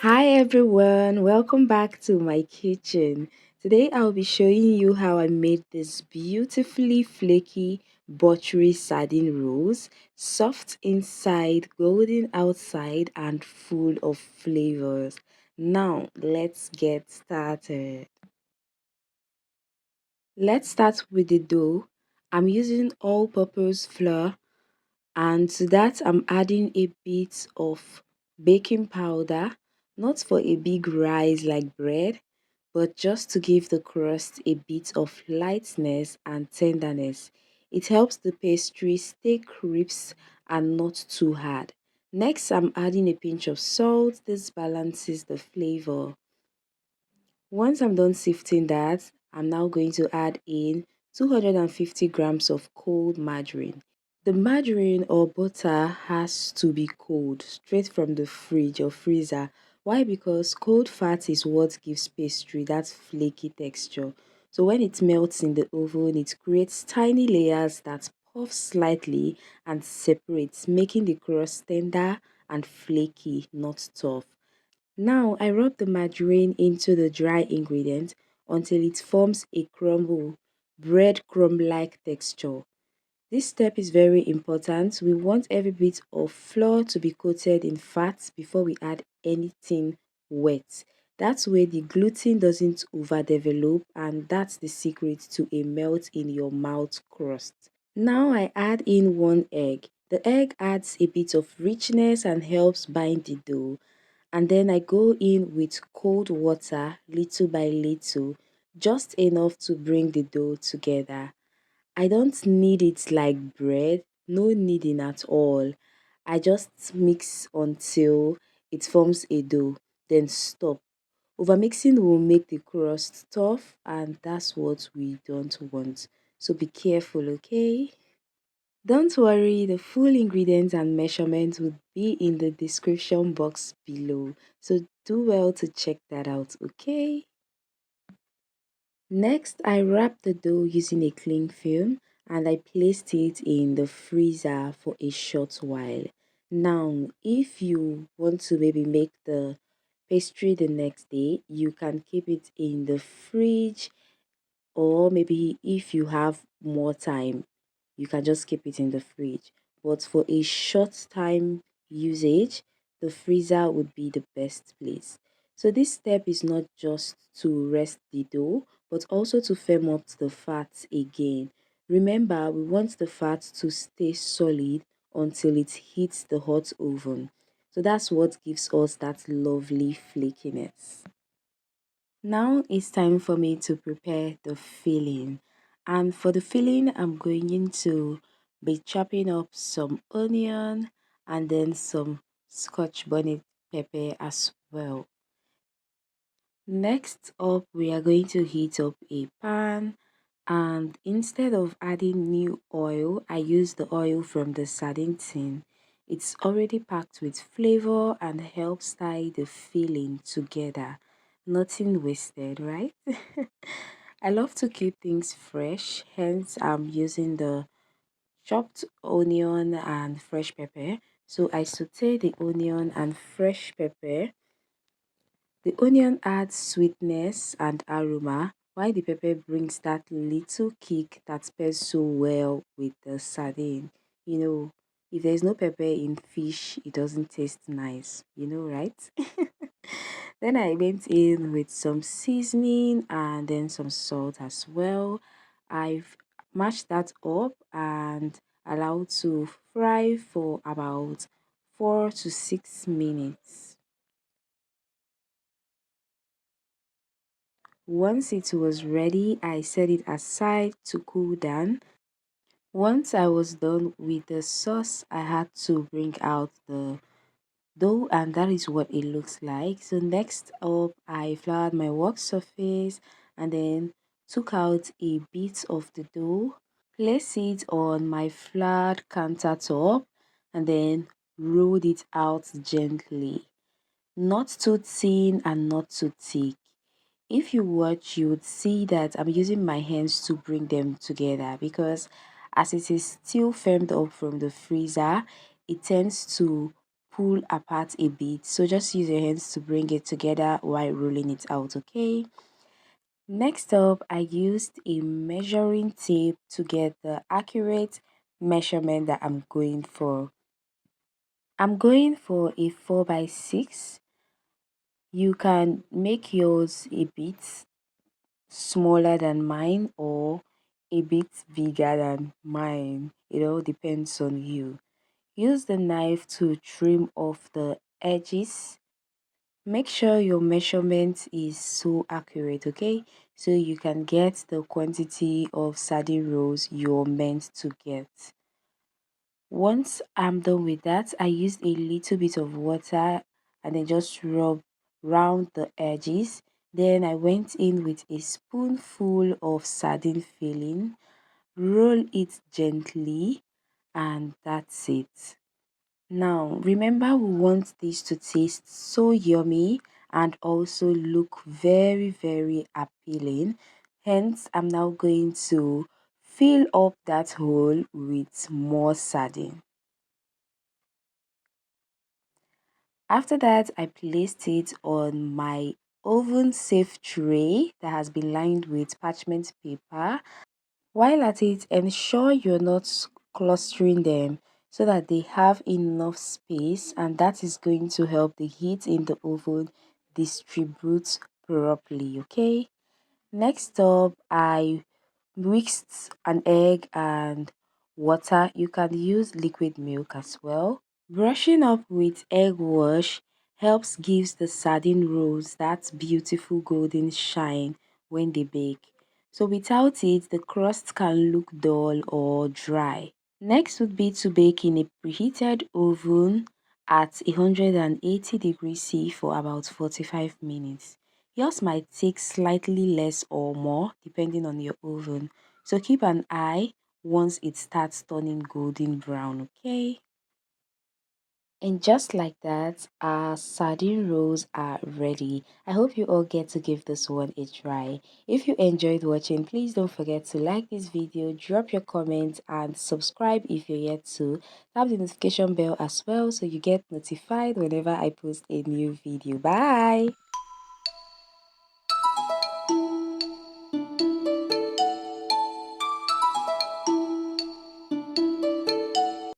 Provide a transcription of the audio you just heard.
Hi everyone, welcome back to my kitchen. Today I'll be showing you how I made this beautifully flaky buttery sardine rolls, soft inside, golden outside, and full of flavors. Now let's get started. Let's start with the dough. I'm using all-purpose flour, and to that I'm adding a bit of baking powder, not for a big rise like bread, but just to give the crust a bit of lightness and tenderness. It helps the pastry stay crisp and not too hard. Next, I'm adding a pinch of salt. This balances the flavor. Once I'm done sifting that, I'm now going to add in 250 grams of cold margarine. The margarine or butter has to be cold, straight from the fridge or freezer. Why? Because cold fat is what gives pastry that flaky texture. So when it melts in the oven, it creates tiny layers that puff slightly and separates, making the crust tender and flaky, not tough. Now I rub the margarine into the dry ingredient until it forms a crumble, breadcrumb-like texture. This step is very important. We want every bit of flour to be coated in fat before we add anything wet. That's where the gluten doesn't overdevelop, and that's the secret to a melt in your mouth crust. Now I add in one egg. The egg adds a bit of richness and helps bind the dough. And then I go in with cold water little by little, just enough to bring the dough together. I don't knead it like bread, no kneading at all. I just mix until it forms a dough, then stop. Overmixing will make the crust tough, and that's what we don't want. So be careful, okay? Don't worry, the full ingredients and measurements will be in the description box below. So do well to check that out, okay? Next, I wrap the dough using a cling film and I placed it in the freezer for a short while. Now, if you want to maybe make the pastry the next day, you can keep it in the fridge, or maybe if you have more time, you can just keep it in the fridge. But for a short time usage, the freezer would be the best place. So this step is not just to rest the dough, but also to firm up the fat again. Remember, we want the fat to stay solid until it hits the hot oven. So that's what gives us that lovely flakiness. Now it's time for me to prepare the filling. And for the filling, I'm going to be chopping up some onion and then some scotch bonnet pepper as well. Next up, we are going to heat up a pan, and instead of adding new oil, I use the oil from the sardine tin. It's already packed with flavor and helps tie the filling together. Nothing wasted, right? I love to keep things fresh, hence I'm using the chopped onion and fresh pepper. So I saute the onion and fresh pepper. The onion adds sweetness and aroma, while the pepper brings that little kick that pairs so well with the sardine. You know, if there's no pepper in fish, it doesn't taste nice, right? Then I went in with some seasoning and then some salt as well. I've mashed that up and allowed to fry for about 4 to 6 minutes. Once it was ready, I set it aside to cool down. Once I was done with the sauce, I had to bring out the dough, and that is what it looks like. So next up, I floured my work surface and then took out a bit of the dough, placed it on my floured countertop, and then rolled it out gently. Not too thin and not too thick. If you watch, you would see that I'm using my hands to bring them together because as it is still firmed up from the freezer, it tends to pull apart a bit. So just use your hands to bring it together while rolling it out, okay? Next up, I used a measuring tape to get the accurate measurement that I'm going for. I'm going for a 4 by 6. You can make yours a bit smaller than mine or a bit bigger than mine. It all depends on you. Use the knife to trim off the edges. Make sure your measurement is so accurate, okay? So you can get the quantity of sardine rolls you're meant to get. Once I'm done with that, I used a little bit of water and then just rub round the edges. Then I went in with a spoonful of sardine filling, roll it gently, and that's it. Now, remember, we want this to taste so yummy and also look very, very appealing. Hence, I'm now going to fill up that hole with more sardine. After that, I placed it on my oven safe tray that has been lined with parchment paper. While at it, ensure you're not clustering them so that they have enough space, and that is going to help the heat in the oven distribute properly, okay? Next up, I mixed an egg and water. You can use liquid milk as well. Brushing up with egg wash helps gives the sardine rolls that beautiful golden shine when they bake. So without it, the crust can look dull or dry. Next would be to bake in a preheated oven at 180 degrees C for about 45 minutes. Yours might take slightly less or more depending on your oven. So keep an eye once it starts turning golden brown, okay? And just like that, our sardine rolls are ready. I hope you all get to give this one a try. If you enjoyed watching, please don't forget to like this video, drop your comments, and subscribe if you're yet to. Tap the notification bell as well so you get notified whenever I post a new video. Bye!